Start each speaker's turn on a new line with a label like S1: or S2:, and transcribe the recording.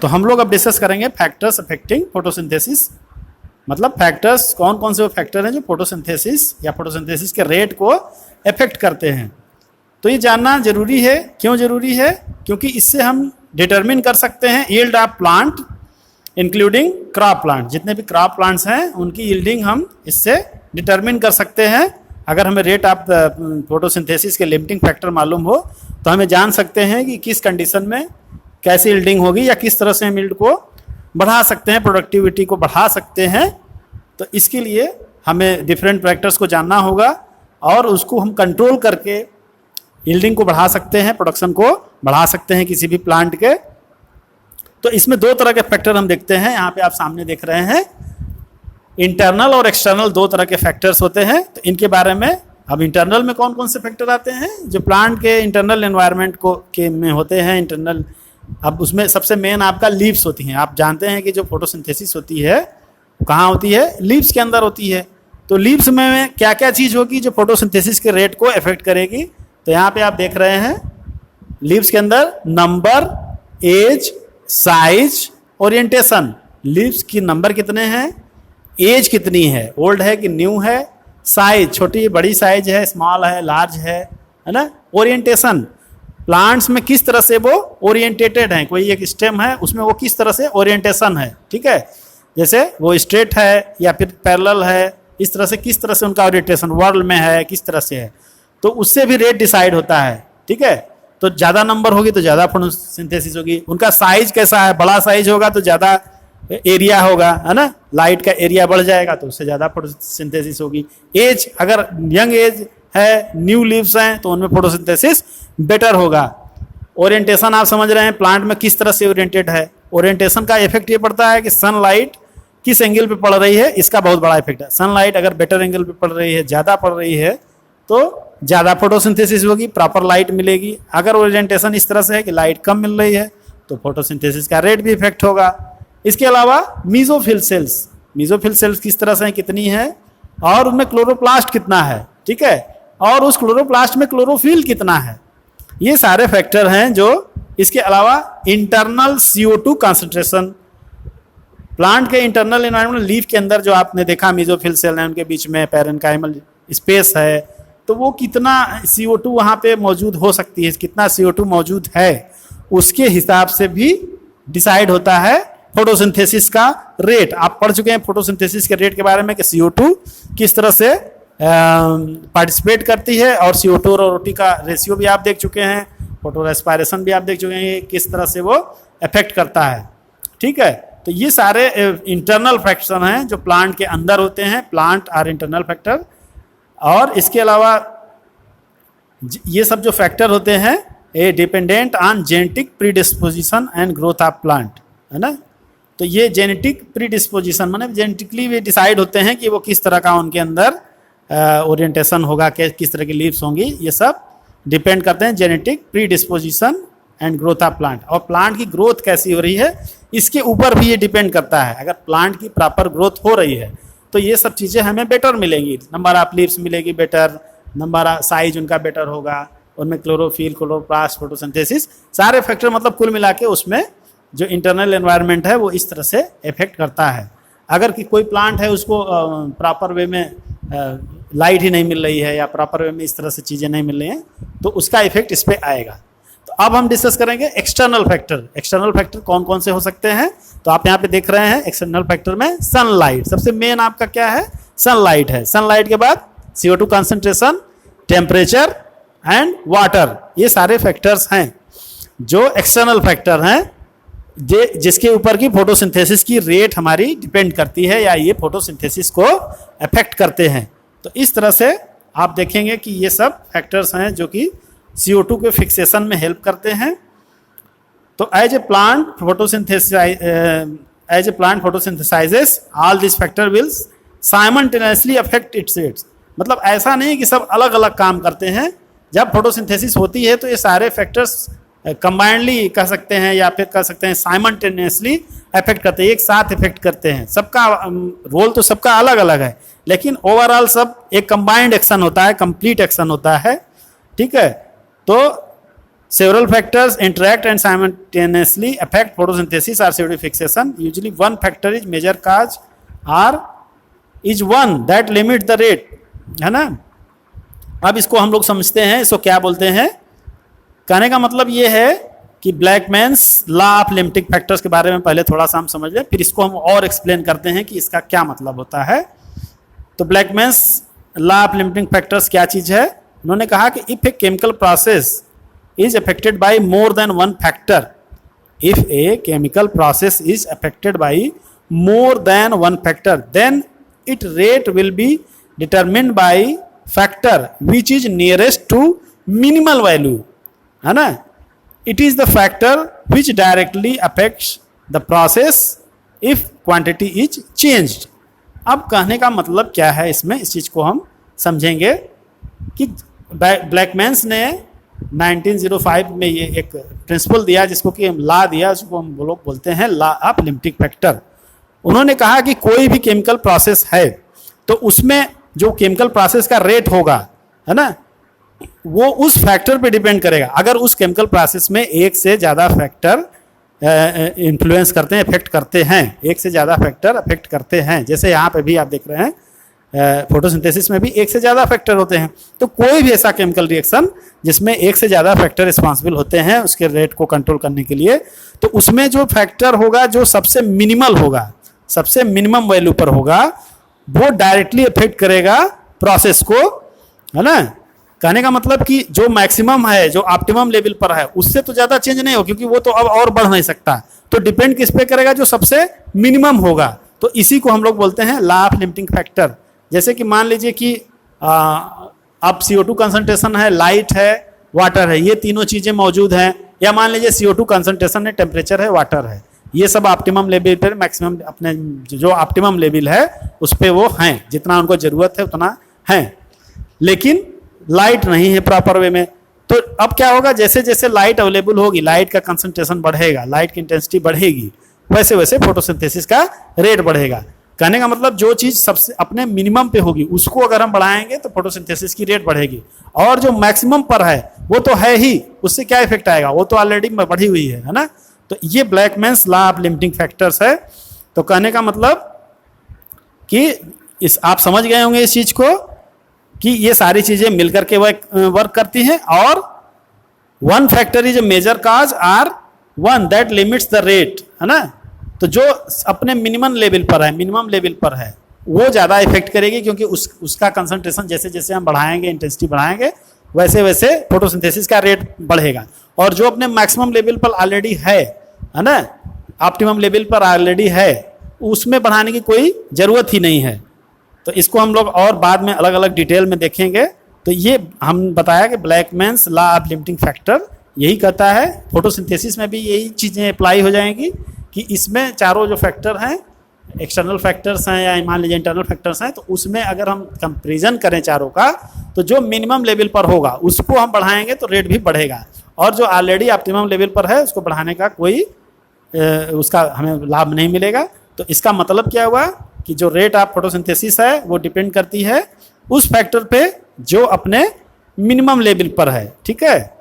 S1: तो हम लोग अब डिस्कस करेंगे फैक्टर्स अफेक्टिंग फोटोसिंथेसिस, मतलब फैक्टर्स कौन कौन से वो फैक्टर हैं जो फोटोसिंथेसिस या फोटोसिंथेसिस के रेट को अफेक्ट करते हैं। तो ये जानना जरूरी है। क्यों जरूरी है? क्योंकि इससे हम डिटरमिन कर सकते हैं yield of plant including crop plant. जितने भी क्रॉप प्लांट्स हैं उनकी यील्डिंग हम इससे डिटरमिन कर सकते हैं। अगर हमें रेट ऑफ फोटोसिंथेसिस के लिमिटिंग फैक्टर मालूम हो तो हमें जान सकते हैं कि किस कंडीशन में कैसी यील्डिंग होगी या किस तरह से हम यील्ड को बढ़ा सकते हैं, प्रोडक्टिविटी को बढ़ा सकते हैं। तो इसके लिए हमें डिफरेंट फैक्टर्स को जानना होगा और उसको हम कंट्रोल करके यील्डिंग को बढ़ा सकते हैं, प्रोडक्शन को बढ़ा सकते हैं किसी भी प्लांट के। तो इसमें दो तरह के फैक्टर हम देखते हैं, यहाँ पे आप सामने देख रहे हैं। इंटरनल और एक्सटर्नल दो तरह के फैक्टर्स होते हैं। तो इनके बारे में अब इंटरनल में कौन कौन से फैक्टर आते हैं जो प्लांट के इंटरनल एनवायरनमेंट को के में होते हैं। इंटरनल, अब उसमें सबसे मेन आपका लीव्स होती हैं। आप जानते हैं कि जो फोटोसिंथेसिस होती है वो कहाँ होती है? लीव्स के अंदर होती है। तो लीव्स में क्या क्या चीज़ होगी जो फोटोसिंथेसिस के रेट को अफेक्ट करेगी? तो यहाँ पे आप देख रहे हैं लीव्स के अंदर number, edge, size, orientation. Leaves की नंबर कितने हैं, एज कितनी है, ओल्ड है कि न्यू है, साइज छोटी बड़ी साइज है, स्मॉल है, लार्ज है ना, ओरिएंटेशन प्लांट्स में किस तरह से वो ओरिएंटेटेड हैं। कोई एक स्टेम है उसमें वो किस तरह से ओरिएंटेशन है, ठीक है, जैसे वो स्ट्रेट है या फिर पैरेलल है, इस तरह से किस तरह से उनका ओरिएंटेशन वर्ल्ड में है, किस तरह से है। तो उससे भी रेट डिसाइड होता है, ठीक है। तो ज़्यादा नंबर होगी तो ज़्यादा फोटोसिंथेसिस होगी। उनका साइज कैसा है, बड़ा साइज होगा तो ज़्यादा एरिया होगा, है ना, लाइट का एरिया बढ़ जाएगा तो उससे ज़्यादा फोटोसिंथेसिस होगी। एज, अगर यंग एज है, न्यू लीव्स हैं तो उनमें फोटोसिंथेसिस बेटर होगा। ओरिएंटेशन आप समझ रहे हैं प्लांट में किस तरह से ओरिएंटेड है। ओरिएंटेशन का इफेक्ट ये पड़ता है कि सनलाइट किस एंगल पे पड़ रही है, इसका बहुत बड़ा इफेक्ट है। सनलाइट अगर बेटर एंगल पे पड़ रही है, ज़्यादा पड़ रही है तो ज़्यादा फोटोसिंथेसिस होगी, प्रॉपर लाइट मिलेगी। अगर ओरिएंटेशन इस तरह से है कि लाइट कम मिल रही है तो फोटोसिंथेसिस का रेट भी इफेक्ट होगा। इसके अलावा मीजोफिल सेल्स, मीजोफिल सेल्स किस तरह से कितनी है और उनमें क्लोरोप्लास्ट कितना है, ठीक है, और उस क्लोरोप्लास्ट में क्लोरोफिल कितना है, ये सारे फैक्टर हैं जो। इसके अलावा इंटरनल CO2 कॉन्सेंट्रेशन, प्लांट के इंटरनल एनवायरमेंट, लीफ के अंदर जो आपने देखा मीजोफिल सेल है उनके बीच में पैरेन्काइमल स्पेस है, तो वो कितना CO2 वहाँ पे मौजूद हो सकती है, कितना CO2 मौजूद है, उसके हिसाब से भी डिसाइड होता है फोटोसिंथेसिस का रेट। आप पढ़ चुके हैं फोटोसिंथेसिस के रेट के बारे में कि CO2 किस तरह से पार्टिसिपेट करती है और CO2 और O2 का रेशियो भी आप देख चुके हैं, फोटो रेस्पायरेशन भी आप देख चुके हैं किस तरह से वो अफेक्ट करता है, ठीक है। तो ये सारे इंटरनल फैक्टर हैं जो प्लांट के अंदर होते हैं, प्लांट आर इंटरनल फैक्टर। और इसके अलावा ये सब जो फैक्टर होते हैं ये dependent on genetic predisposition and growth of plant, है ना। तो ये जेनेटिक प्रीडिस्पोजिशन माने जेनेटिकली वे डिसाइड होते हैं कि वो किस तरह का उनके अंदर ओरिएंटेशन होगा, किस तरह की लीव्स होंगी, ये सब डिपेंड करते हैं genetic predisposition and growth of plant. और प्लांट की ग्रोथ कैसी हो रही है इसके ऊपर भी ये डिपेंड करता है। अगर प्लांट की प्रॉपर ग्रोथ हो रही है तो ये सब चीज़ें हमें बेटर मिलेंगी, नंबर ऑफ लीव्स मिलेगी बेटर, नंबर साइज उनका बेटर होगा, उनमें क्लोरोफिल, क्लोरोप्लास्ट, फोटोसिंथेसिस, सारे फैक्टर मतलब कुल मिला के उसमें जो इंटरनल एनवायरनमेंट है वो इस तरह से इफेक्ट करता है। अगर कि कोई प्लांट है उसको प्रॉपर वे में लाइट ही नहीं मिल रही है या प्रॉपर वे में इस तरह से चीज़ें नहीं मिल रही हैं तो उसका इफेक्ट इस पर आएगा। तो अब हम डिस्कस करेंगे एक्सटर्नल फैक्टर। एक्सटर्नल फैक्टर कौन कौन से हो सकते हैं? तो आप यहाँ पे देख रहे हैं एक्सटर्नल फैक्टर में सनलाइट सबसे मेन आपका क्या है, सनलाइट है। सनलाइट के बाद CO2 concentration, temperature and water, ये सारे फैक्टर्स हैं जो एक्सटर्नल फैक्टर हैं जिसके ऊपर की फोटोसिंथेसिस की रेट हमारी डिपेंड करती है या ये फोटोसिंथेसिस को अफेक्ट करते हैं। तो इस तरह से आप देखेंगे कि ये सब फैक्टर्स हैं जो कि CO2 के फिक्सेशन में हेल्प करते हैं। तो as a plant photosynthesises all this factor will simultaneously affect its rates, मतलब ऐसा नहीं कि सब अलग अलग काम करते हैं। जब फोटोसिंथेसिस होती है तो ये सारे फैक्टर्स कंबाइंडली कह सकते हैं या फिर कह सकते हैं साइमल्टेनियसली अफेक्ट करते हैं, एक साथ इफेक्ट करते हैं। सबका रोल तो सबका अलग अलग है लेकिन ओवरऑल सब एक कंबाइंड एक्शन होता है, कंप्लीट एक्शन होता है, ठीक है। तो several factors interact and simultaneously affect photosynthesis or CO2 fixation. Usually one factor is major cause or is one that limits the rate, है ना। अब इसको हम लोग समझते हैं, इसको क्या बोलते हैं। कहने का मतलब ये है कि ब्लैकमैन्स लॉ ऑफ लिमिटिंग फैक्टर्स के बारे में पहले थोड़ा सा हम समझ लें, फिर इसको हम और एक्सप्लेन करते हैं कि इसका क्या मतलब होता है। तो ब्लैकमैन्स लॉ ऑफ लिमिटिंग फैक्टर्स क्या चीज़ है। उन्होंने कहा कि if a chemical process is affected by more than one factor, if a chemical process is affected by more than one factor, then its rate will be determined by factor which is nearest to minimal value, है ना। It is the factor which directly affects the process if quantity is changed. अब कहने का मतलब क्या है इसमें, इस चीज को हम समझेंगे कि ब्लैकमैन्स ने 1905 में ये एक प्रिंसिपल दिया, जिसको कि हम लॉ दिया, उसको हम लोग बोलते हैं लॉ ऑफ लिमिटिंग फैक्टर। उन्होंने कहा कि कोई भी केमिकल प्रोसेस है तो उसमें जो केमिकल प्रोसेस का रेट होगा, है ना, वो उस फैक्टर पे डिपेंड करेगा। अगर उस केमिकल प्रोसेस में एक से ज़्यादा फैक्टर इन्फ्लुएंस करते हैं, इफेक्ट करते हैं, एक से ज़्यादा फैक्टर अफेक्ट करते हैं, जैसे यहाँ पे भी आप देख रहे हैं फोटोसिंथेसिस में भी एक से ज़्यादा फैक्टर होते हैं। तो कोई भी ऐसा केमिकल रिएक्शन जिसमें एक से ज़्यादा फैक्टर रिस्पॉन्सिबल होते हैं उसके रेट को कंट्रोल करने के लिए, तो उसमें जो फैक्टर होगा जो सबसे मिनिमल होगा, सबसे मिनिमम वैल्यू पर होगा, वो डायरेक्टली अफेक्ट करेगा प्रोसेस को, है ना। कहने का मतलब कि जो मैक्सिमम है, जो ऑप्टिमम लेवल पर है, उससे तो ज़्यादा चेंज नहीं हो, क्योंकि वो तो अब और बढ़ नहीं सकता। तो डिपेंड किस पे करेगा, जो सबसे मिनिमम होगा। तो इसी को हम लोग बोलते हैं लॉ ऑफ लिमिटिंग फैक्टर। जैसे कि मान लीजिए कि अब CO2 कंसंट्रेशन है, लाइट है, वाटर है, ये तीनों चीज़ें मौजूद हैं, या मान लीजिए CO2 कंसंट्रेशन है, टेम्परेचर है, वाटर है, ये सब ऑप्टिमम लेवल पर, मैक्सिमम अपने जो ऑप्टिमम लेवल है उस पर वो हैं, जितना उनको ज़रूरत है उतना है। लेकिन लाइट नहीं है प्रॉपर वे में, तो अब क्या होगा, जैसे जैसे लाइट अवेलेबल होगी, लाइट का कंसंट्रेशन बढ़ेगा, लाइट की इंटेंसिटी बढ़ेगी, वैसे वैसे फोटोसिंथेसिस का रेट बढ़ेगा। कहने का मतलब जो चीज़ सबसे अपने मिनिमम पे होगी उसको अगर हम बढ़ाएंगे तो फोटोसिंथेसिस की रेट बढ़ेगी, और जो मैक्सिमम पर है वो तो है ही, उससे क्या इफेक्ट आएगा, वो तो ऑलरेडी बढ़ी हुई है ना। तो ये ब्लैकमैन्स लॉ ऑफ लिमिटिंग फैक्टर्स है। तो कहने का मतलब कि इस आप समझ गए होंगे इस चीज़ को कि ये सारी चीज़ें मिलकर के वर्क करती हैं, और one factor is a major cause are one that limits the rate, है ना। तो जो अपने मिनिमम लेवल पर है वो ज़्यादा इफेक्ट करेगी, क्योंकि उसका कंसंट्रेशन जैसे जैसे हम बढ़ाएंगे, इंटेंसिटी बढ़ाएंगे, वैसे वैसे फोटोसिंथेसिस का रेट बढ़ेगा। और जो अपने मैक्सिमम लेवल पर ऑलरेडी है ना, ऑप्टिमम लेवल पर ऑलरेडी है, उसमें बढ़ाने की कोई ज़रूरत ही नहीं है। तो इसको हम लोग और बाद में अलग अलग डिटेल में देखेंगे। तो ये हम बताया कि ब्लैकमैन्स लॉ ऑफ लिमिटिंग फैक्टर यही कहता है। फोटोसिंथेसिस में भी यही चीज़ें अप्लाई हो जाएंगी कि इसमें चारों जो फैक्टर हैं, एक्सटर्नल फैक्टर्स हैं या मान लीजिए इंटरनल फैक्टर्स हैं, तो उसमें अगर हम कंपेरिजन करें चारों का, तो जो मिनिमम लेवल पर होगा उसको हम बढ़ाएंगे तो रेट भी बढ़ेगा, और जो ऑलरेडी ऑप्टिमम लेवल पर है उसको बढ़ाने का कोई उसका हमें लाभ नहीं मिलेगा। तो इसका मतलब क्या हुआ कि जो रेट ऑफ फोटोसिंथेसिस है वो डिपेंड करती है उस फैक्टर पे जो अपने मिनिमम लेवल पर है, ठीक है।